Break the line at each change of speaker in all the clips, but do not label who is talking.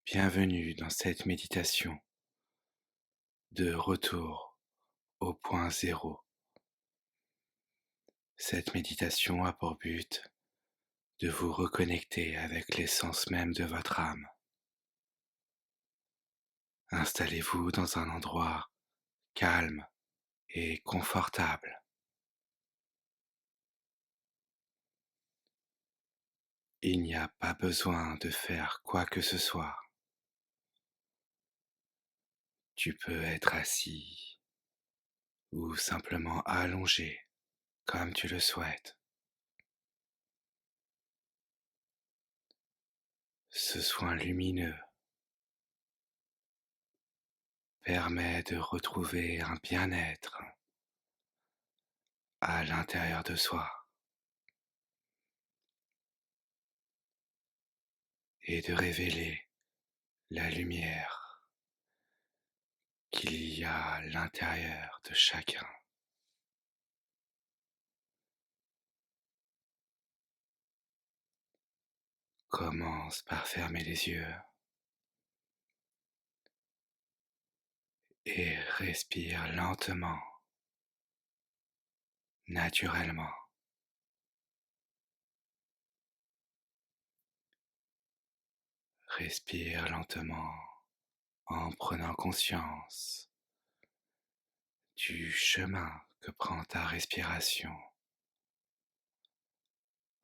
Bienvenue dans cette méditation de retour au point zéro. Cette méditation a pour but de vous reconnecter avec l'essence même de votre âme. Installez-vous dans un endroit calme et confortable. Il n'y a pas besoin de faire quoi que ce soit. Tu peux être assis ou simplement allongé comme tu le souhaites. Ce soin lumineux permet de retrouver un bien-être à l'intérieur de soi et de révéler la lumière qu'il y a à l'intérieur de chacun. Commence par fermer les yeux et respire lentement, naturellement. Respire lentement en prenant conscience du chemin que prend ta respiration.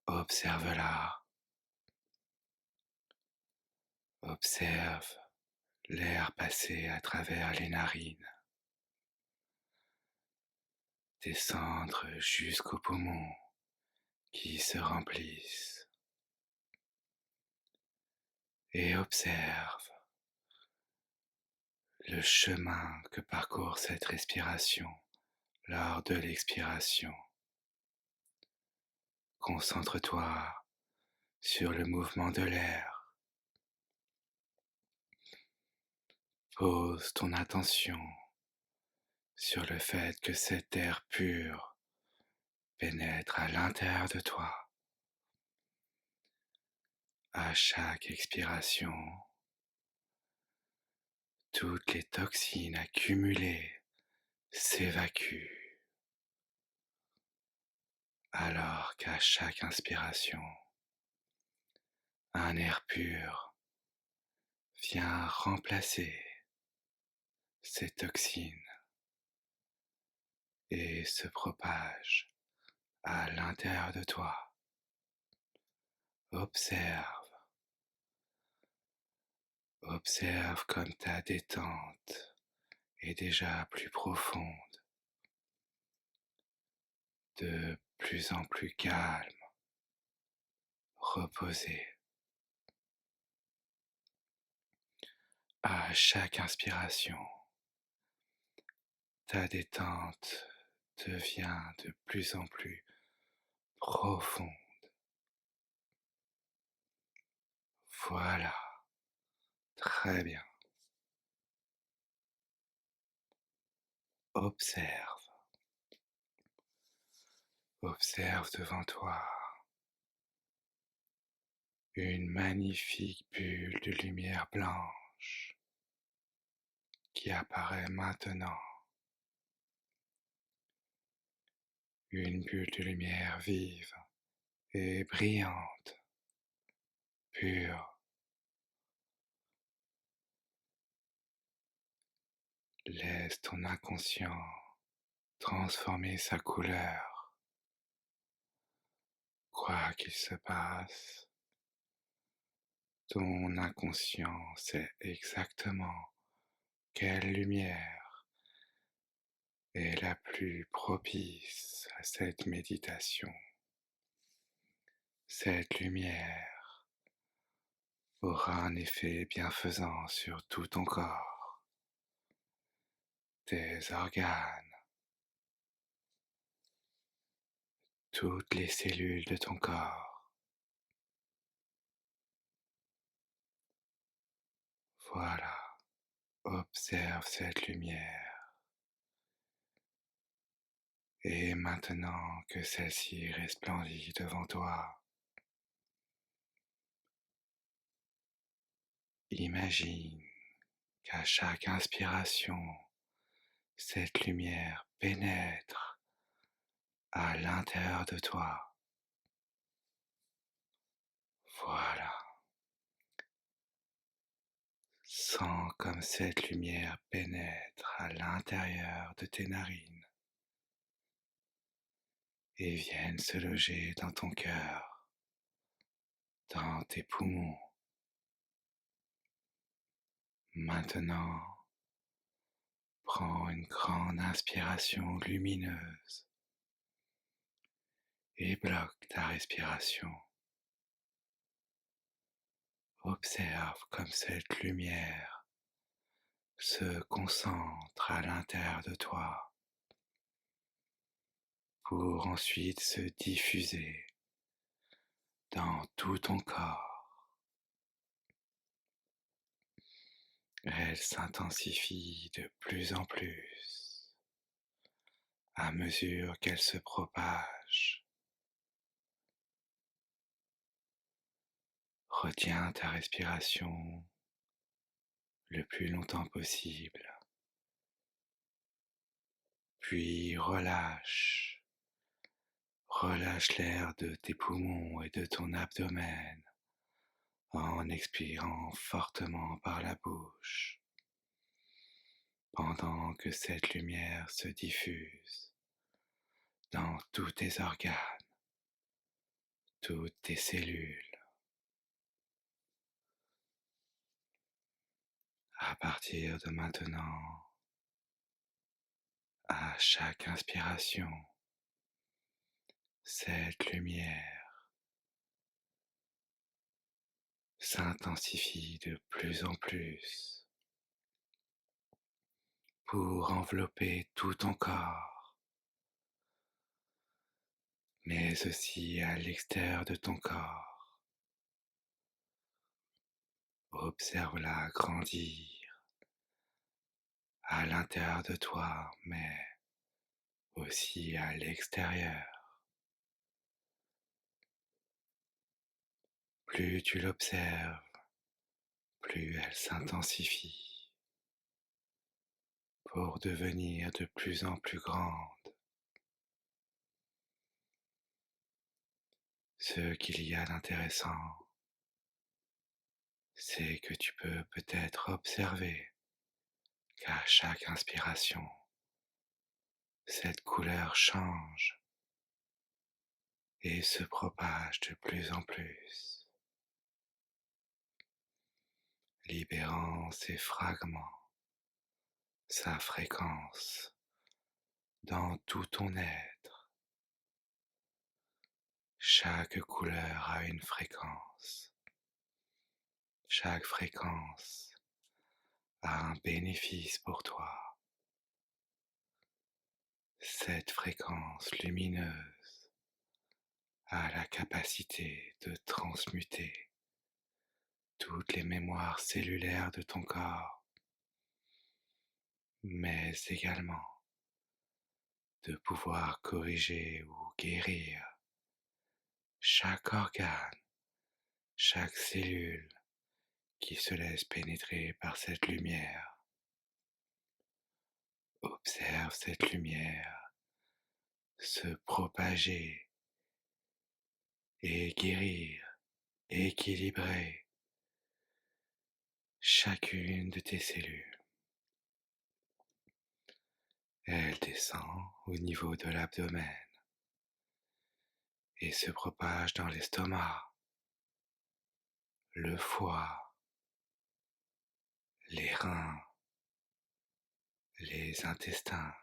Observe-la, observe l'air passer à travers les narines, descendre jusqu'aux poumons qui se remplissent et observe le chemin que parcourt cette respiration lors de l'expiration. Concentre-toi sur le mouvement de l'air. Pose ton attention sur le fait que cet air pur pénètre à l'intérieur de toi. À chaque expiration, toutes les toxines accumulées s'évacuent, alors qu'à chaque inspiration, un air pur vient remplacer ces toxines et se propage à l'intérieur de toi. Observe, observe comme ta détente est déjà plus profonde, de plus en plus calme, reposée. À chaque inspiration, ta détente devient de plus en plus profonde. Voilà, très bien. Observe, observe devant toi une magnifique bulle de lumière blanche qui apparaît maintenant. Une bulle de lumière vive et brillante, pure. Laisse ton inconscient transformer sa couleur. Quoi qu'il se passe, ton inconscient sait exactement quelle lumière est la plus propice à cette méditation. Cette lumière aura un effet bienfaisant sur tout ton corps, tes organes, toutes les cellules de ton corps. Voilà, observe cette lumière. Et maintenant que celle-ci resplendit devant toi, Imagine qu'à chaque inspiration, cette lumière pénètre à l'intérieur de toi. Voilà. Sens comme cette lumière pénètre à l'intérieur de tes narines et vienne se loger dans ton cœur, dans tes poumons. Maintenant, prends une grande inspiration lumineuse et bloque ta respiration. Observe comme cette lumière se concentre à l'intérieur de toi pour ensuite se diffuser dans tout ton corps. Elle s'intensifie de plus en plus à mesure qu'elle se propage. Retiens ta respiration le plus longtemps possible, puis relâche. Relâche l'air de tes poumons et de ton abdomen en expirant fortement par la bouche, pendant que cette lumière se diffuse dans tous tes organes, toutes tes cellules. À partir de maintenant, à chaque inspiration, cette lumière s'intensifie de plus en plus pour envelopper tout ton corps, mais aussi à l'extérieur de ton corps. Observe-la grandir à l'intérieur de toi, mais aussi à l'extérieur. Plus tu l'observes, plus elle s'intensifie pour devenir de plus en plus grande. Ce qu'il y a d'intéressant, c'est que tu peux peut-être observer qu'à chaque inspiration, cette couleur change et se propage de plus en plus, libérant ces fragments, sa fréquence dans tout ton être. Chaque couleur a une fréquence. Chaque fréquence a un bénéfice pour toi. Cette fréquence lumineuse a la capacité de transmuter toutes les mémoires cellulaires de ton corps, mais également de pouvoir corriger ou guérir chaque organe, chaque cellule qui se laisse pénétrer par cette lumière. Observe cette lumière se propager et guérir, équilibrer chacune de tes cellules. Elle descend au niveau de l'abdomen et se propage dans l'estomac, le foie, les reins, les intestins.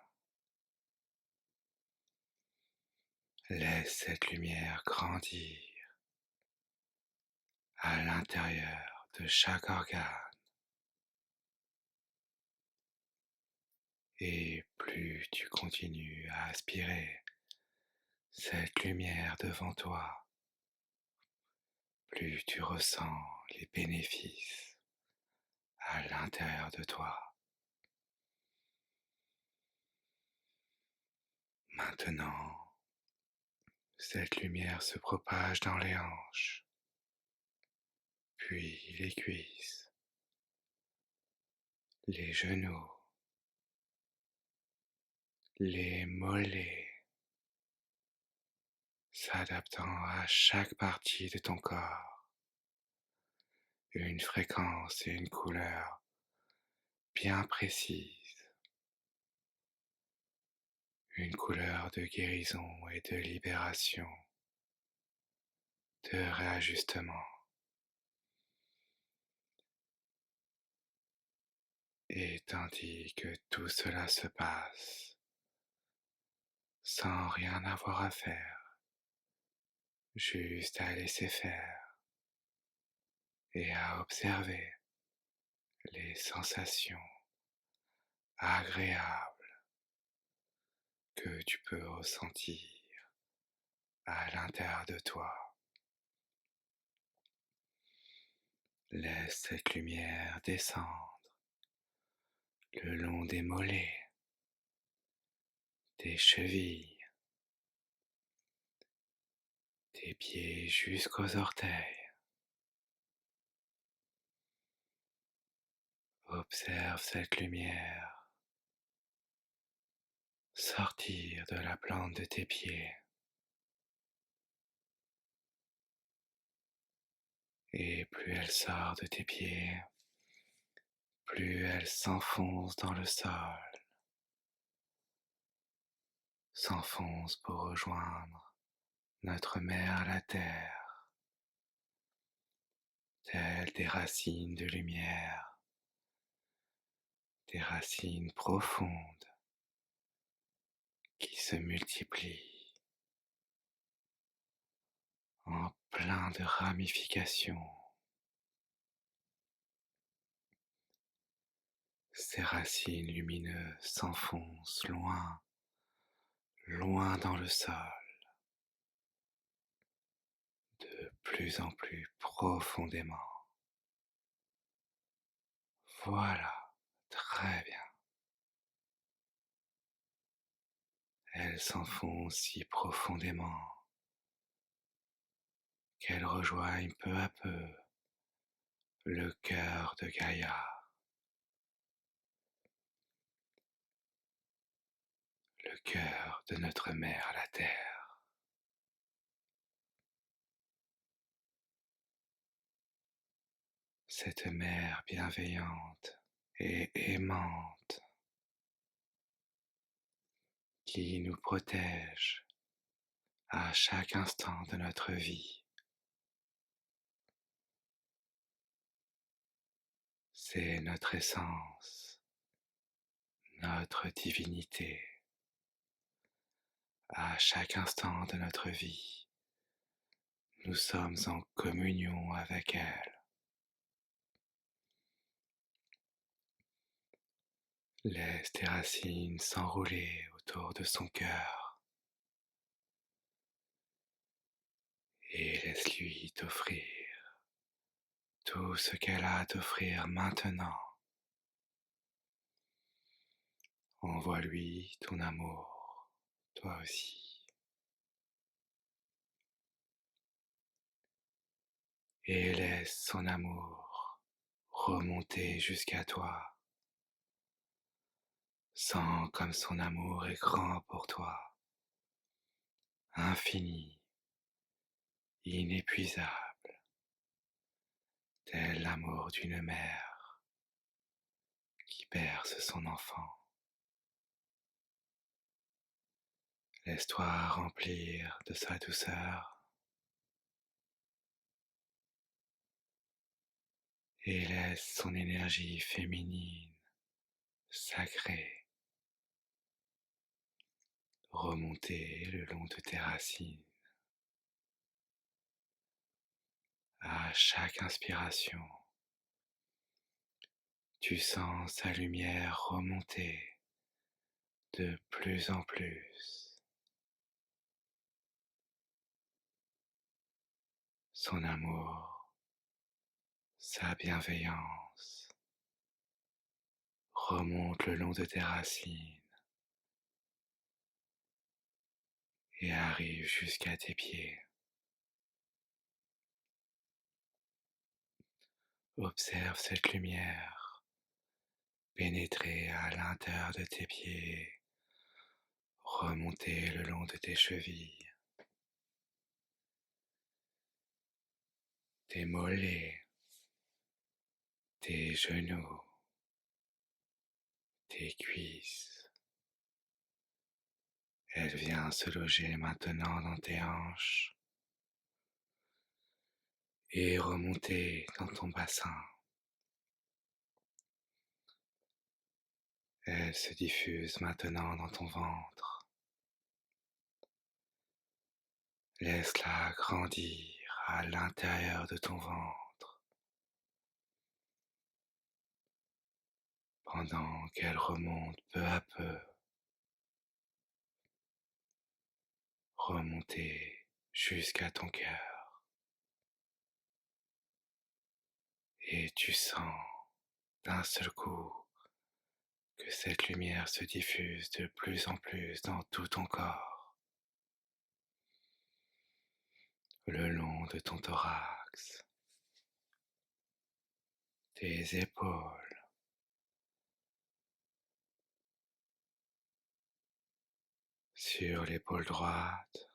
Laisse cette lumière grandir à l'intérieur de chaque organe. Et plus tu continues à aspirer cette lumière devant toi, plus tu ressens les bénéfices à l'intérieur de toi. Maintenant, cette lumière se propage dans les hanches, puis les cuisses, les genoux, les mollets, s'adaptant à chaque partie de ton corps, une fréquence et une couleur bien précises, une couleur de guérison et de libération, de réajustement. Et tandis que tout cela se passe, sans rien avoir à faire, juste à laisser faire et à observer les sensations agréables que tu peux ressentir à l'intérieur de toi. Laisse cette lumière descendre le long des mollets, des chevilles, des pieds jusqu'aux orteils. Observe cette lumière sortir de la plante de tes pieds et plus elle sort de tes pieds, plus elle s'enfonce dans le sol, s'enfonce pour rejoindre notre mère la terre, telles des racines de lumière, des racines profondes qui se multiplient en plein de ramifications. Ces racines lumineuses s'enfoncent loin, loin dans le sol, de plus en plus profondément. Voilà, très bien. Elles s'enfoncent si profondément qu'elles rejoignent peu à peu le cœur de Gaïa, le cœur de notre mère la Terre. Cette mère bienveillante et aimante qui nous protège à chaque instant de notre vie. C'est notre essence, notre divinité. À chaque instant de notre vie, nous sommes en communion avec elle. Laisse tes racines s'enrouler autour de son cœur et laisse-lui t'offrir tout ce qu'elle a à t'offrir maintenant. Envoie-lui ton amour, toi aussi. Et laisse son amour remonter jusqu'à toi. Sens comme son amour est grand pour toi, infini, inépuisable, tel l'amour d'une mère qui berce son enfant. Laisse-toi remplir de sa douceur et laisse son énergie féminine, sacrée, remonter le long de tes racines. À chaque inspiration, tu sens sa lumière remonter de plus en plus. Son amour, sa bienveillance remonte le long de tes racines et arrive jusqu'à tes pieds. Observe cette lumière pénétrer à l'intérieur de tes pieds, remonter le long de tes chevilles, tes mollets, tes genoux, tes cuisses. Elle vient se loger maintenant dans tes hanches et remonter dans ton bassin. Elle se diffuse maintenant dans ton ventre. Laisse-la grandir à l'intérieur de ton ventre pendant qu'elle remonte peu à peu, remonter jusqu'à ton cœur. Et tu sens d'un seul coup que cette lumière se diffuse de plus en plus dans tout ton corps, le long de ton thorax, tes épaules, sur l'épaule droite,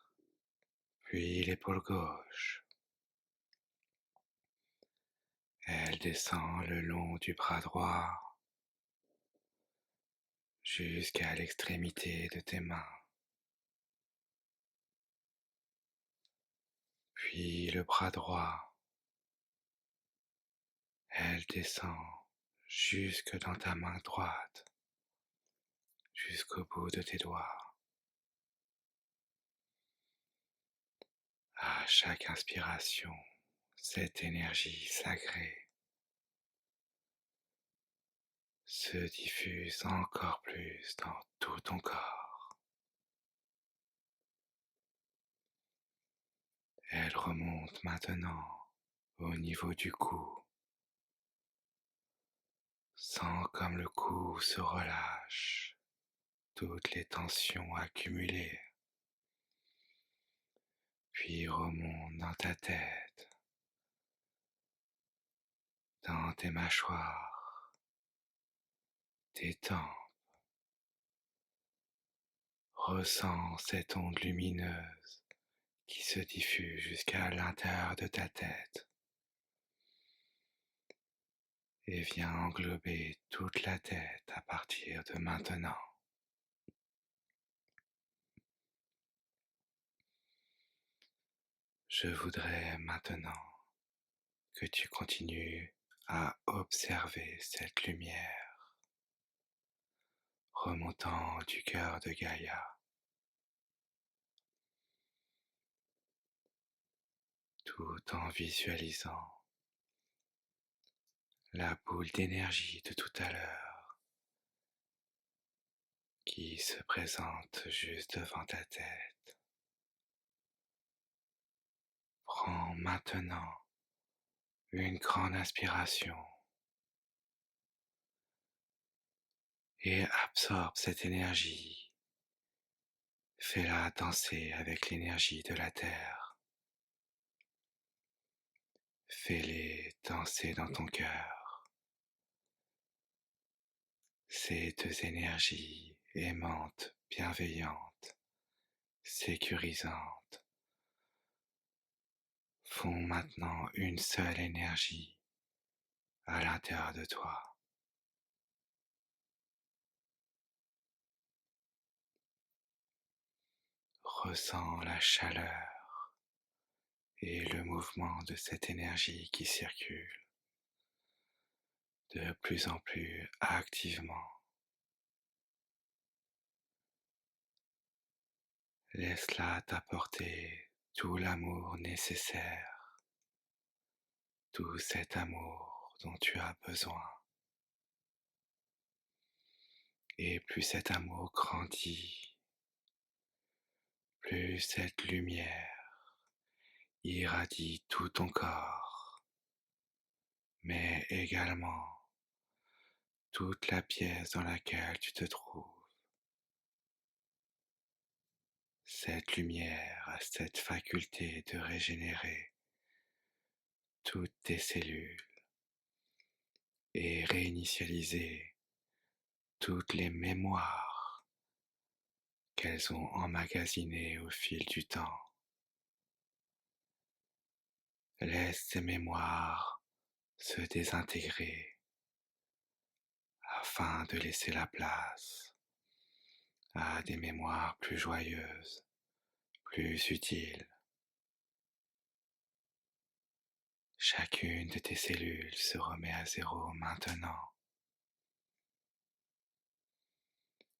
puis l'épaule gauche. Elle descend le long du bras droit jusqu'à l'extrémité de tes mains. Puis le bras droit, elle descend jusque dans ta main droite, jusqu'au bout de tes doigts. À chaque inspiration, cette énergie sacrée se diffuse encore plus dans tout ton corps. Elle remonte maintenant au niveau du cou. Sens comme le cou se relâche, toutes les tensions accumulées, puis remonte dans ta tête, dans tes mâchoires, tes tempes. Ressens cette onde lumineuse qui se diffuse jusqu'à l'intérieur de ta tête et vient englober toute la tête à partir de maintenant. Je voudrais maintenant que tu continues à observer cette lumière remontant du cœur de Gaïa, tout en visualisant la boule d'énergie de tout à l'heure qui se présente juste devant ta tête. Prends maintenant une grande inspiration et absorbe cette énergie. Fais-la danser avec l'énergie de la terre. Fais-les danser dans ton cœur. Ces deux énergies aimantes, bienveillantes, sécurisantes, font maintenant une seule énergie à l'intérieur de toi. Ressens la chaleur et le mouvement de cette énergie qui circule de plus en plus activement. Laisse-la t'apporter tout l'amour nécessaire, tout cet amour dont tu as besoin. Et plus cet amour grandit, plus cette lumière irradie tout ton corps, mais également toute la pièce dans laquelle tu te trouves. Cette lumière a cette faculté de régénérer toutes tes cellules et réinitialiser toutes les mémoires qu'elles ont emmagasinées au fil du temps. Laisse ces mémoires se désintégrer afin de laisser la place à des mémoires plus joyeuses, plus utiles. Chacune de tes cellules se remet à zéro maintenant,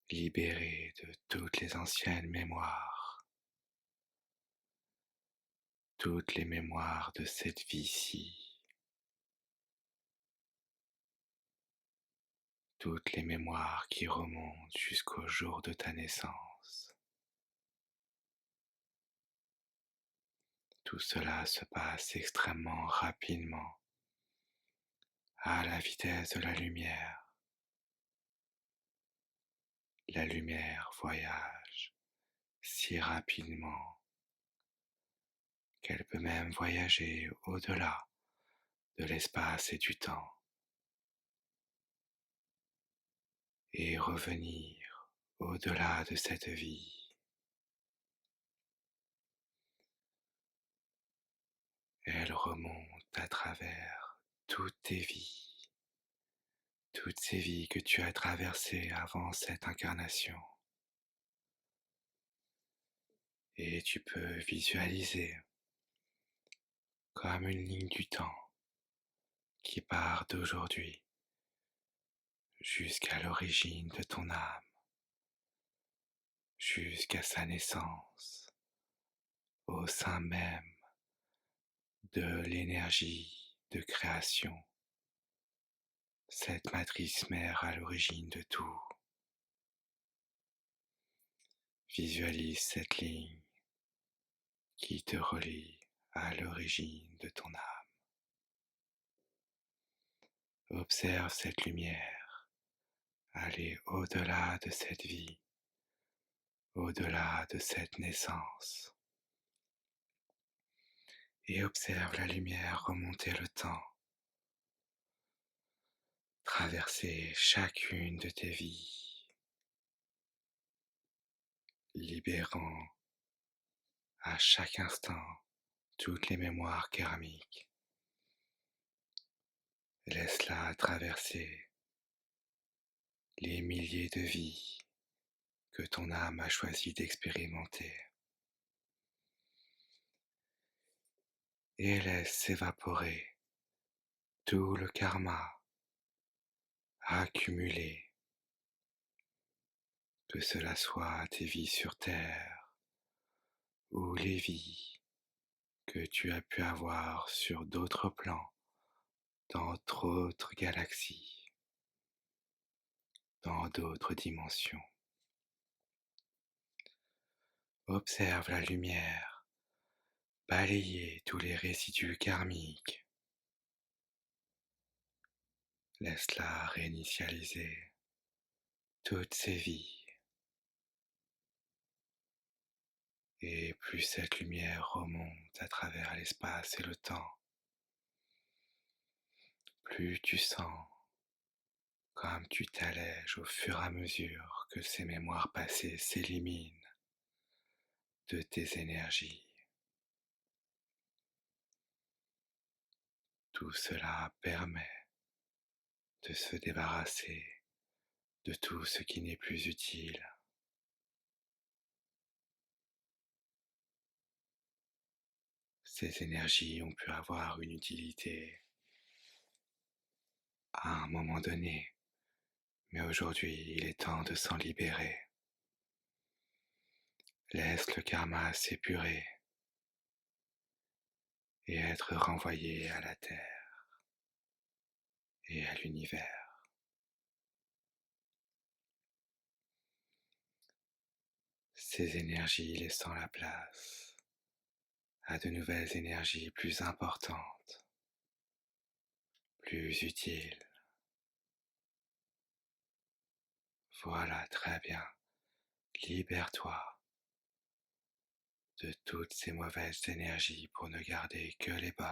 libérée de toutes les anciennes mémoires, toutes les mémoires de cette vie-ci, toutes les mémoires qui remontent jusqu'au jour de ta naissance. Tout cela se passe extrêmement rapidement, à la vitesse de la lumière. La lumière voyage si rapidement qu'elle peut même voyager au-delà de l'espace et du temps et revenir au-delà de cette vie. Elle remonte à travers toutes tes vies, toutes ces vies que tu as traversées avant cette incarnation. Et tu peux visualiser comme une ligne du temps qui part d'aujourd'hui jusqu'à l'origine de ton âme, jusqu'à sa naissance, au sein même de l'énergie de création, cette matrice mère à l'origine de tout. Visualise cette ligne qui te relie à l'origine de ton âme. Observe cette lumière aller au-delà de cette vie, au-delà de cette naissance, et observe la lumière remonter le temps, traverser chacune de tes vies, libérant à chaque instant toutes les mémoires karmiques. Laisse-la traverser les milliers de vies que ton âme a choisi d'expérimenter et laisse s'évaporer tout le karma accumulé, que cela soit tes vies sur Terre ou les vies que tu as pu avoir sur d'autres plans, dans d'autres galaxies, dans d'autres dimensions. Observe la lumière balayer tous les résidus karmiques. Laisse-la réinitialiser toutes ces vies. Et plus cette lumière remonte à travers l'espace et le temps, plus tu sens comme tu t'allèges au fur et à mesure que ces mémoires passées s'éliminent de tes énergies. Tout cela permet de se débarrasser de tout ce qui n'est plus utile. Ces énergies ont pu avoir une utilité à un moment donné, mais aujourd'hui il est temps de s'en libérer. Laisse le karma s'épurer et être renvoyé à la terre et à l'univers. Ces énergies laissant la place à de nouvelles énergies plus importantes, plus utiles. Voilà, très bien. Libère-toi de toutes ces mauvaises énergies pour ne garder que les bonnes.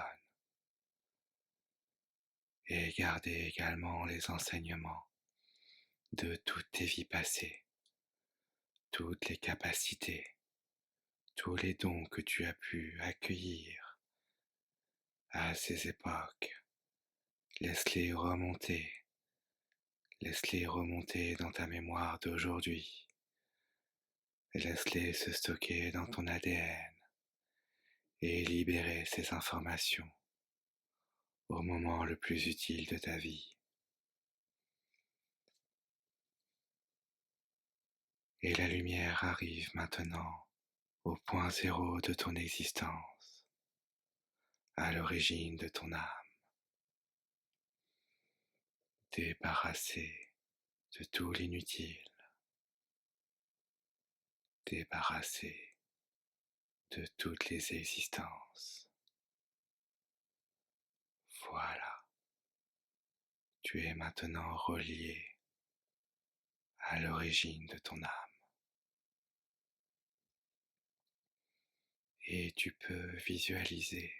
Et garder également les enseignements de toutes tes vies passées, toutes les capacités, tous les dons que tu as pu accueillir à ces époques. Laisse-les remonter, laisse-les remonter dans ta mémoire d'aujourd'hui et laisse-les se stocker dans ton ADN et libérer ces informations au moment le plus utile de ta vie. Et la lumière arrive maintenant au point zéro de ton existence, à l'origine de ton âme, débarrassée de tout l'inutile, débarrassée de toutes les existences. Voilà, tu es maintenant relié à l'origine de ton âme. Et tu peux visualiser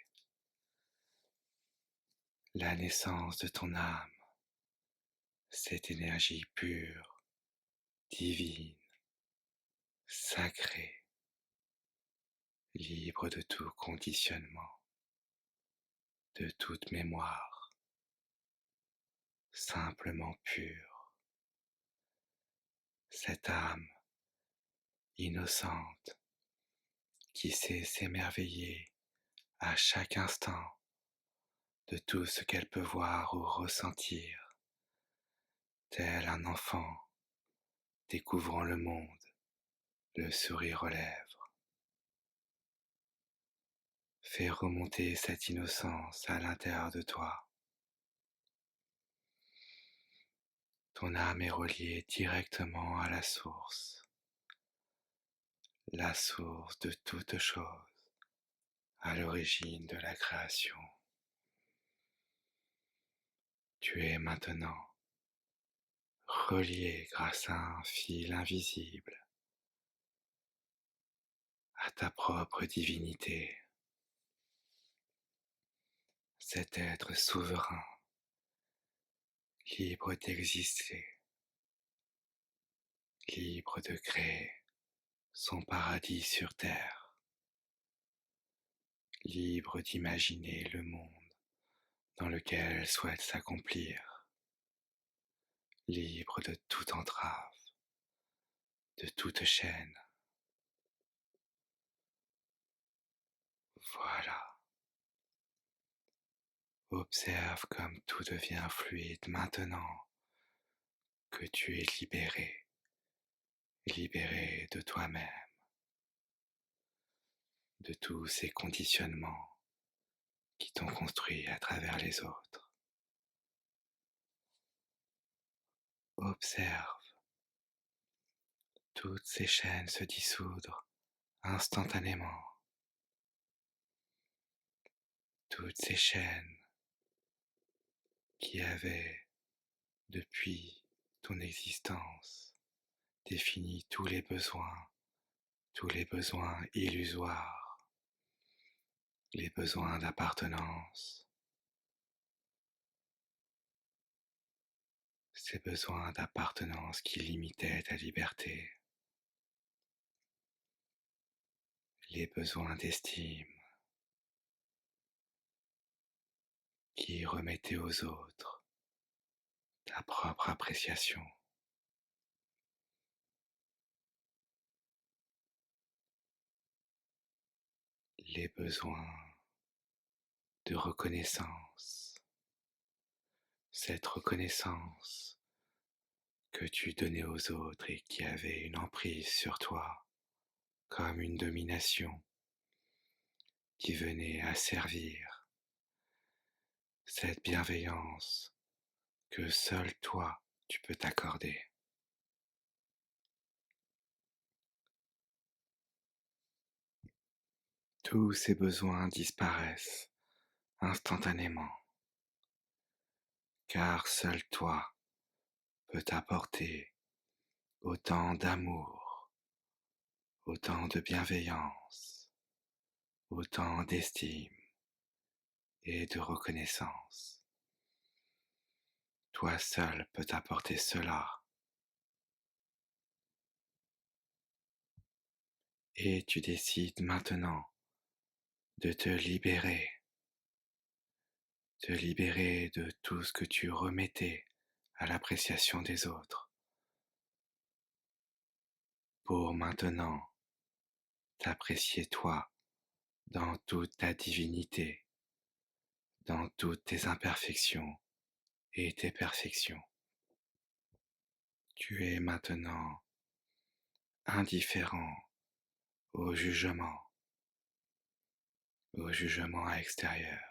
la naissance de ton âme, cette énergie pure, divine, sacrée, libre de tout conditionnement, de toute mémoire, simplement pure. Cette âme innocente qui sait s'émerveiller à chaque instant de tout ce qu'elle peut voir ou ressentir, tel un enfant découvrant le monde, le sourire aux lèvres. Fais remonter cette innocence à l'intérieur de toi. Ton âme est reliée directement à la source de toute chose, à l'origine de la création. Tu es maintenant relié grâce à un fil invisible à ta propre divinité, cet être souverain, libre d'exister, libre de créer son paradis sur terre, libre d'imaginer le monde dans lequel elle souhaite s'accomplir, libre de toute entrave, de toute chaîne. Voilà. Observe comme tout devient fluide maintenant que tu es libéré, libéré de toi-même, de tous ces conditionnements qui t'ont construit à travers les autres. Observe toutes ces chaînes se dissoudre instantanément, toutes ces chaînes qui avaient, depuis ton existence, défini tous les besoins illusoires, les besoins d'appartenance, ces besoins d'appartenance qui limitaient ta liberté, les besoins d'estime qui remettaient aux autres ta propre appréciation, les besoins de reconnaissance, cette reconnaissance que tu donnais aux autres et qui avait une emprise sur toi, comme une domination qui venait asservir, cette bienveillance que seul toi tu peux t'accorder. Tous ces besoins disparaissent instantanément, car seul toi peux t'apporter autant d'amour, autant de bienveillance, autant d'estime et de reconnaissance. Toi seul peux t'apporter cela et tu décides maintenant de te libérer de tout ce que tu remettais à l'appréciation des autres, pour maintenant t'apprécier toi dans toute ta divinité, dans toutes tes imperfections et tes perfections. Tu es maintenant indifférent au jugement extérieur,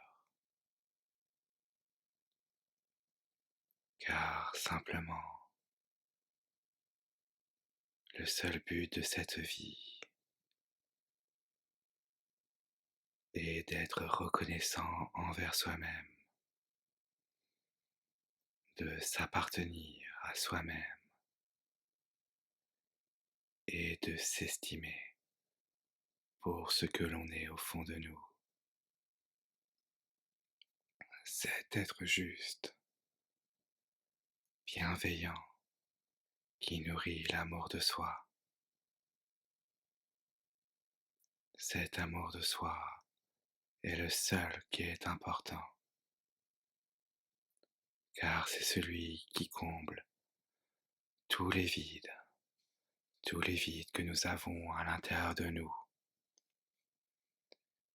car simplement le seul but de cette vie est d'être reconnaissant envers soi-même, de s'appartenir à soi-même et de s'estimer pour ce que l'on est au fond de nous. Cet être juste, bienveillant, qui nourrit l'amour de soi. Cet amour de soi est le seul qui est important, car c'est celui qui comble tous les vides, tous les vides que nous avons à l'intérieur de nous.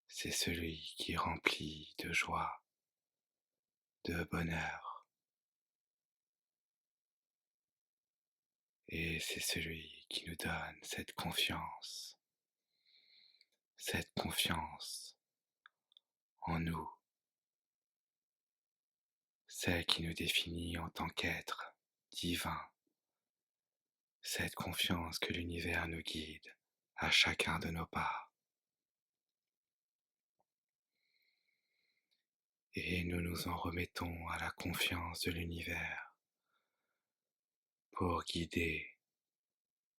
C'est celui qui remplit de joie, de bonheur, et c'est celui qui nous donne cette confiance en nous, celle qui nous définit en tant qu'être divin, cette confiance que l'univers nous guide à chacun de nos pas. Et nous nous en remettons à la confiance de l'univers pour guider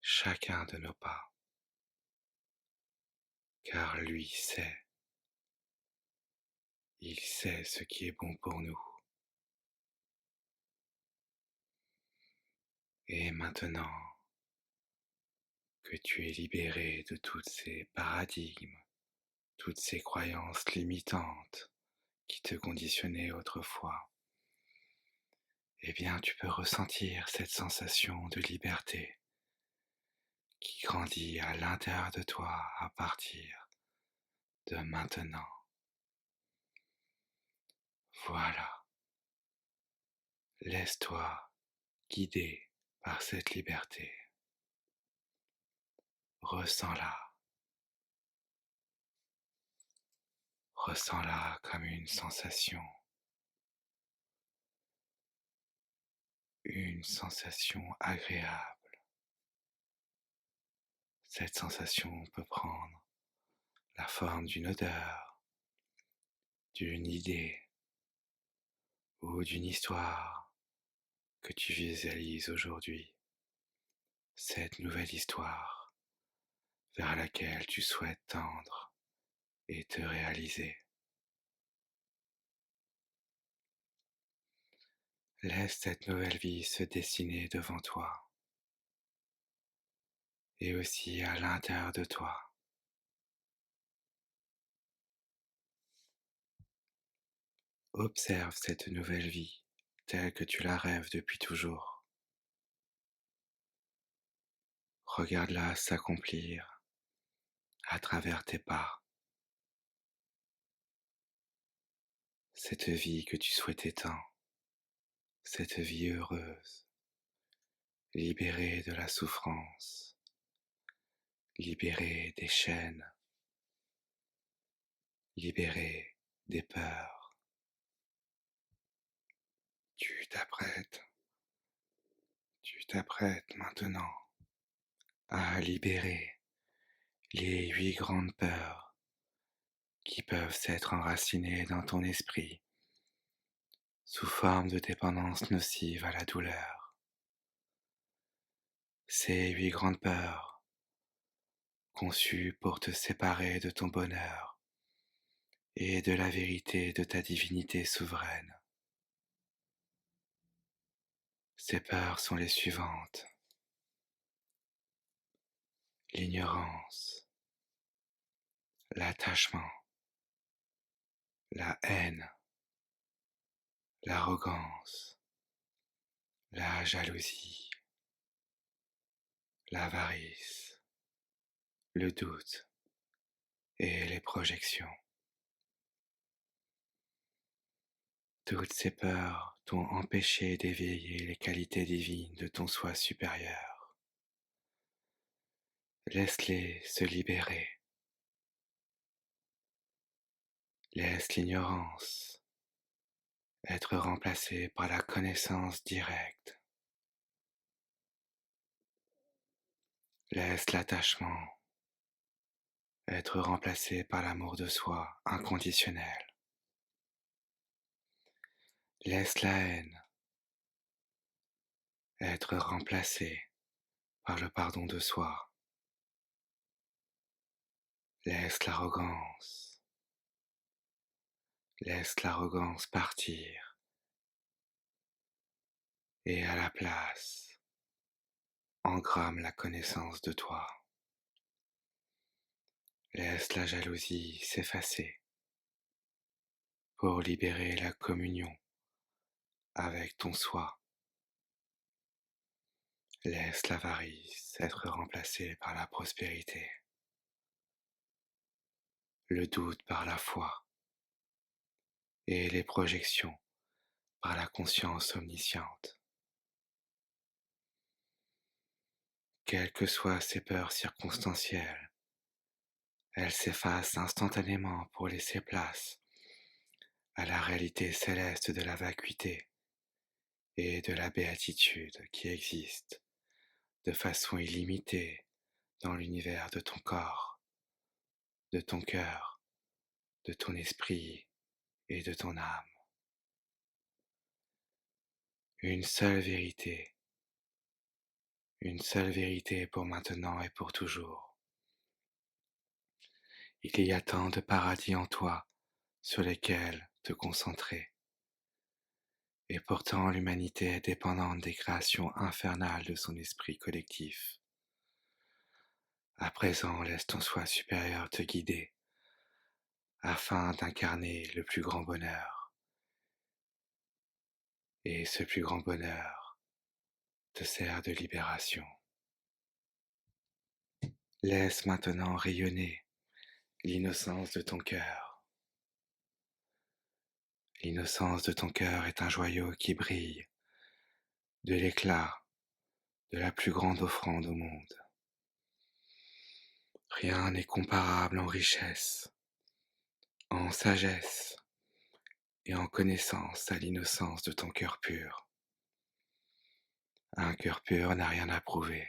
chacun de nos pas, car lui sait, il sait ce qui est bon pour nous. Et maintenant que tu es libéré de tous ces paradigmes, toutes ces croyances limitantes qui te conditionnaient autrefois, eh bien tu peux ressentir cette sensation de liberté qui grandit à l'intérieur de toi à partir de maintenant. Voilà, laisse-toi guider par cette liberté. Ressens-la, ressens-la comme une sensation agréable. Cette sensation peut prendre la forme d'une odeur, d'une idée ou d'une histoire que tu visualises aujourd'hui. Cette nouvelle histoire vers laquelle tu souhaites tendre et te réaliser. Laisse cette nouvelle vie se dessiner devant toi et aussi à l'intérieur de toi. Observe cette nouvelle vie telle que tu la rêves depuis toujours. Regarde-la s'accomplir à travers tes pas. Cette vie que tu souhaitais tant, cette vie heureuse, libérée de la souffrance, libérée des chaînes, libérée des peurs. Tu t'apprêtes, tu t'apprêtes maintenant à libérer les 8 grandes peurs qui peuvent s'être enracinées dans ton esprit sous forme de dépendance nocive à la douleur. Ces 8 grandes peurs, conçues pour te séparer de ton bonheur et de la vérité de ta divinité souveraine. Ces peurs sont les suivantes: l'ignorance, l'attachement, la haine, l'arrogance, la jalousie, l'avarice, le doute et les projections. Toutes ces peurs t'ont empêché d'éveiller les qualités divines de ton soi supérieur. Laisse-les se libérer. Laisse l'ignorance être remplacée par la connaissance directe. Laisse l'attachement être remplacé par l'amour de soi inconditionnel. Laisse la haine être remplacée par le pardon de soi. Laisse l'arrogance partir et à la place, engramme la connaissance de toi. Laisse la jalousie s'effacer pour libérer la communion avec ton soi. Laisse l'avarice être remplacée par la prospérité, le doute par la foi et les projections par la conscience omnisciente. Quelles que soient ces peurs circonstancielles, elles s'effacent instantanément pour laisser place à la réalité céleste de la vacuité et de la béatitude qui existe de façon illimitée dans l'univers de ton corps, de ton cœur, de ton esprit et de ton âme. Une seule vérité pour maintenant et pour toujours. Il y a tant de paradis en toi sur lesquels te concentrer. Et pourtant l'humanité est dépendante des créations infernales de son esprit collectif. À présent, laisse ton soi supérieur te guider afin d'incarner le plus grand bonheur. Et ce plus grand bonheur te sert de libération. Laisse maintenant rayonner l'innocence de ton cœur. L'innocence de ton cœur est un joyau qui brille de l'éclat de la plus grande offrande au monde. Rien n'est comparable en richesse, en sagesse et en connaissance à l'innocence de ton cœur pur. Un cœur pur n'a rien à prouver,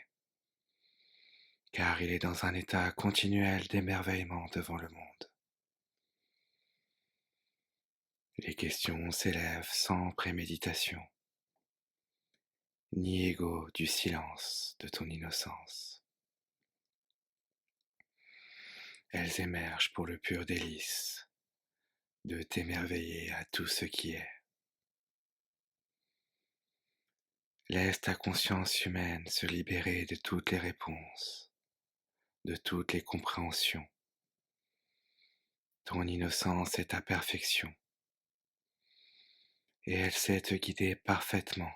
car il est dans un état continuel d'émerveillement devant le monde. Les questions s'élèvent sans préméditation, ni égo du silence de ton innocence. Elles émergent pour le pur délice de t'émerveiller à tout ce qui est. Laisse ta conscience humaine se libérer de toutes les réponses, de toutes les compréhensions. Ton innocence est ta perfection, et elle sait te guider parfaitement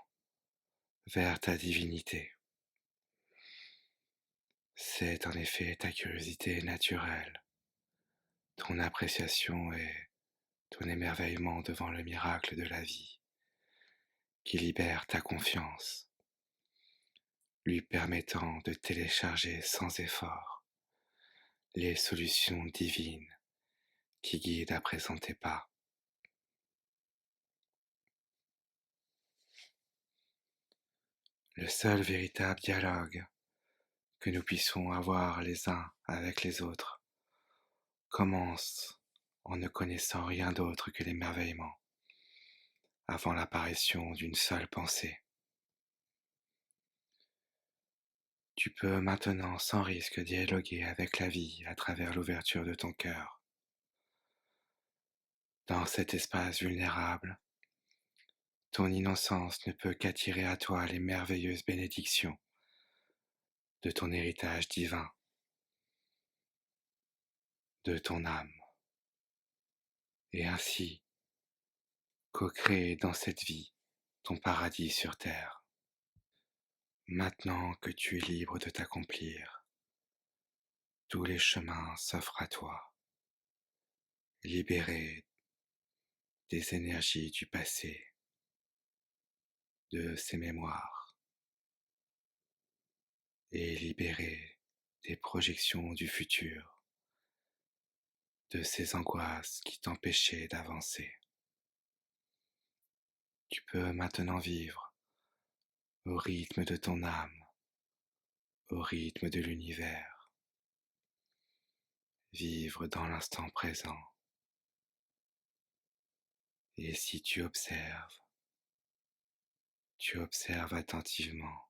vers ta divinité. C'est en effet ta curiosité naturelle, ton appréciation et ton émerveillement devant le miracle de la vie qui libère ta confiance, lui permettant de télécharger sans effort les solutions divines qui guident à présent tes pas. Le seul véritable dialogue que nous puissions avoir les uns avec les autres commence en ne connaissant rien d'autre que l'émerveillement, avant l'apparition d'une seule pensée. Tu peux maintenant sans risque dialoguer avec la vie à travers l'ouverture de ton cœur. Dans cet espace vulnérable, ton innocence ne peut qu'attirer à toi les merveilleuses bénédictions de ton héritage divin. de ton âme, et ainsi co-créer dans cette vie ton paradis sur terre. Maintenant que tu es libre de t'accomplir, tous les chemins s'offrent à toi, libéré des énergies du passé, de ses mémoires, et libéré des projections du futur, de ces angoisses qui t'empêchaient d'avancer. Tu peux maintenant vivre au rythme de ton âme, au rythme de l'univers, vivre dans l'instant présent. Et si tu observes attentivement,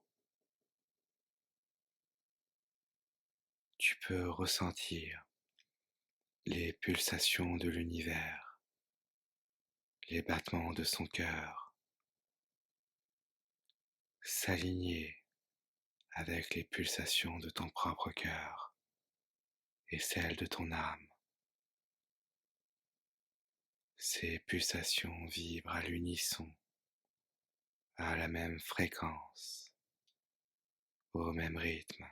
tu peux ressentir les pulsations de l'univers, les battements de son cœur, s'aligner avec les pulsations de ton propre cœur et celles de ton âme. Ces pulsations vibrent à l'unisson, à la même fréquence, au même rythme.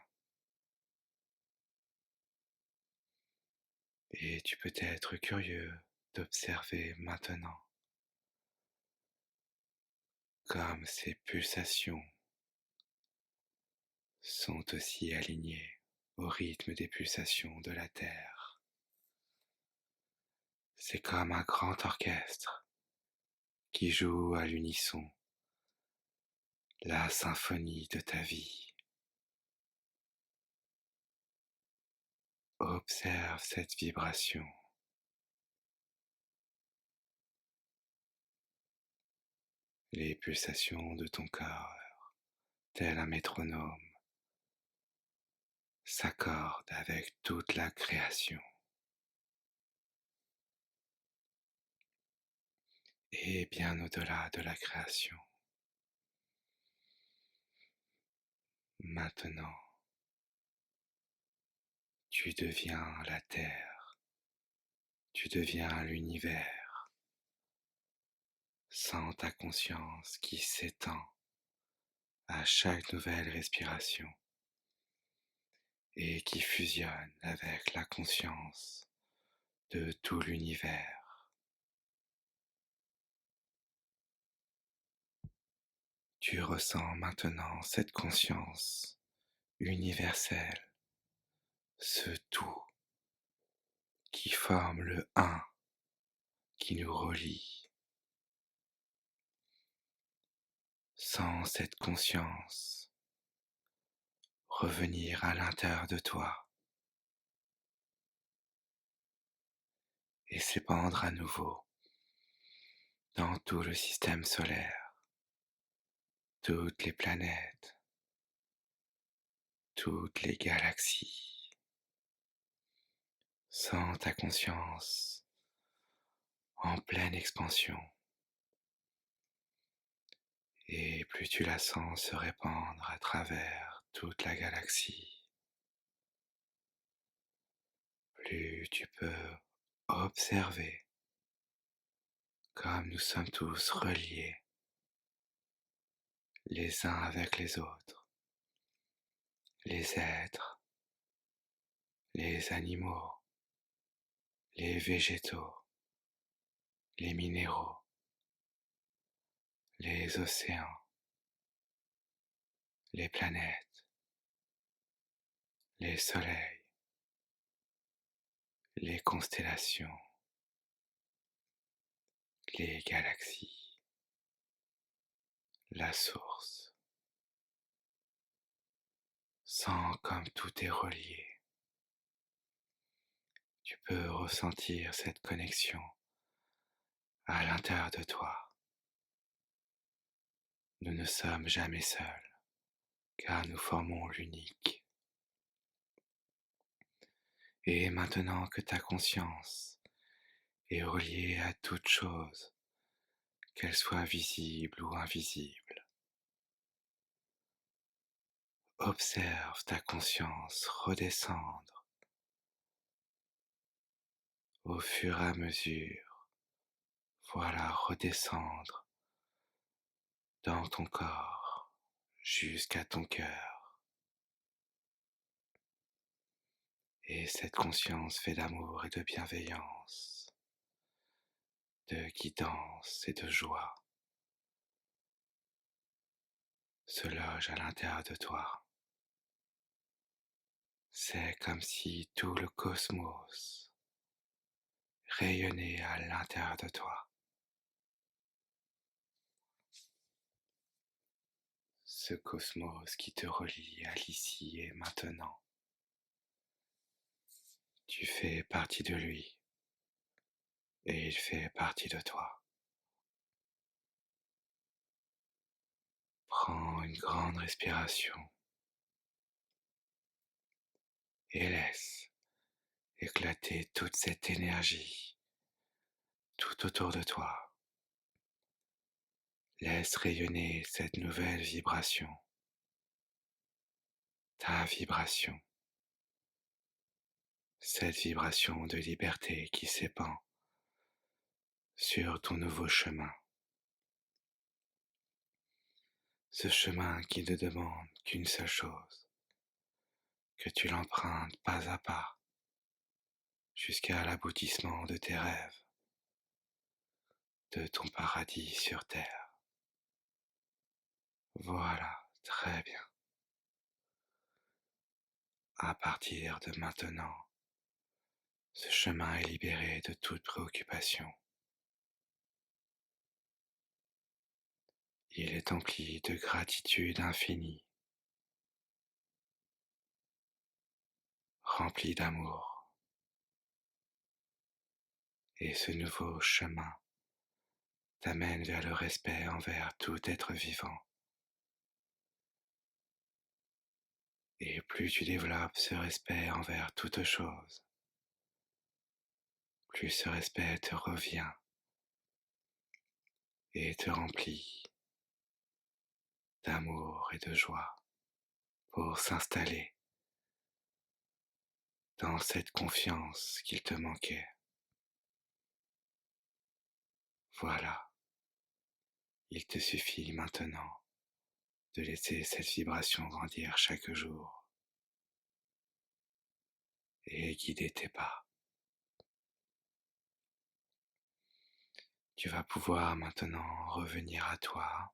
Et tu peux être curieux d'observer maintenant comme ces pulsations sont aussi alignées au rythme des pulsations de la Terre. C'est comme un grand orchestre qui joue à l'unisson la symphonie de ta vie. Observe cette vibration, les pulsations de ton corps, tel un métronome, s'accordent avec toute la création. Et bien au-delà de la création. Maintenant, tu deviens la Terre, tu deviens l'univers, sans ta conscience qui s'étend à chaque nouvelle respiration et qui fusionne avec la conscience de tout l'univers. Tu ressens maintenant cette conscience universelle, ce tout qui forme le un qui nous relie. Sans cette conscience, revenir à l'intérieur de toi et s'épandre à nouveau dans tout le système solaire, toutes les planètes, toutes les galaxies. Sans ta conscience en pleine expansion, et plus tu la sens se répandre à travers toute la galaxie, plus tu peux observer comme nous sommes tous reliés les uns avec les autres, les êtres, les animaux, les végétaux, les minéraux, les océans, les planètes, les soleils, les constellations, les galaxies, la source. Sens comme tout est relié. Tu peux ressentir cette connexion à l'intérieur de toi. Nous ne sommes jamais seuls, car nous formons l'unique. Et maintenant que ta conscience est reliée à toute chose, qu'elle soit visible ou invisible, observe ta conscience redescendre au fur et à mesure, voilà, redescendre dans ton corps jusqu'à ton cœur. Et cette conscience fait d'amour et de bienveillance, de guidance et de joie se loge à l'intérieur de toi. C'est comme si tout le cosmos rayonnait à l'intérieur de toi. Ce cosmos qui te relie à l'ici et maintenant. Tu fais partie de lui et il fait partie de toi. Prends une grande respiration et laisse éclater toute cette énergie tout autour de toi. Laisse rayonner cette nouvelle vibration, ta vibration, cette vibration de liberté qui s'épand sur ton nouveau chemin. Ce chemin qui ne demande qu'une seule chose, que tu l'empruntes pas à pas jusqu'à l'aboutissement de tes rêves, de ton paradis sur terre. Voilà, très bien. À partir de maintenant, ce chemin est libéré de toute préoccupation. Il est empli de gratitude infinie, rempli d'amour. Et ce nouveau chemin t'amène vers le respect envers tout être vivant. Et plus tu développes ce respect envers toute chose, plus ce respect te revient et te remplit d'amour et de joie pour s'installer dans cette confiance qu'il te manquait. Voilà, il te suffit maintenant de laisser cette vibration grandir chaque jour et guider tes pas. Tu vas pouvoir maintenant revenir à toi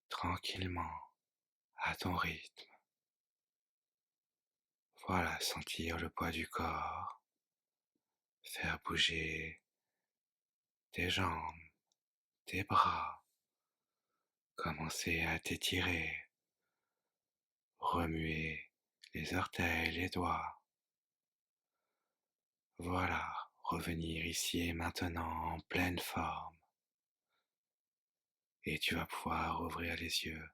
tranquillement, à ton rythme. Voilà, sentir le poids du corps, faire bouger tes jambes, tes bras, commencer à t'étirer, remuer les orteils, les doigts. Voilà, revenir ici et maintenant en pleine forme. Et tu vas pouvoir ouvrir les yeux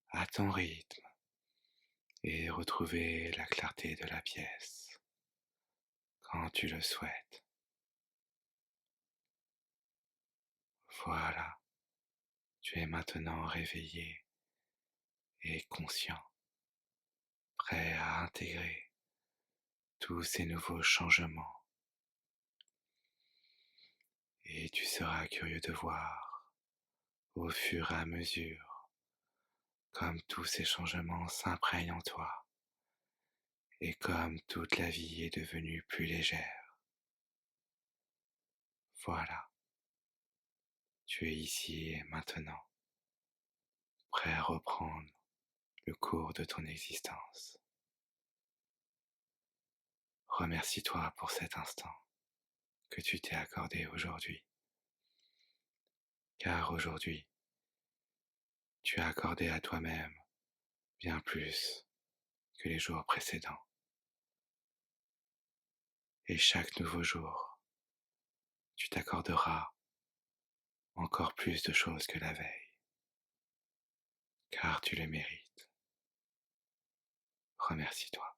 à ton rythme et retrouver la clarté de la pièce quand tu le souhaites. Voilà, tu es maintenant réveillé et conscient, prêt à intégrer tous ces nouveaux changements. Et tu seras curieux de voir, au fur et à mesure, comme tous ces changements s'imprègnent en toi et comme toute la vie est devenue plus légère. Voilà, tu es ici et maintenant, prêt à reprendre le cours de ton existence. Remercie-toi pour cet instant que tu t'es accordé aujourd'hui, car aujourd'hui, tu as accordé à toi-même bien plus que les jours précédents. Et chaque nouveau jour, tu t'accorderas encore plus de choses que la veille, car tu le mérites. Remercie-toi.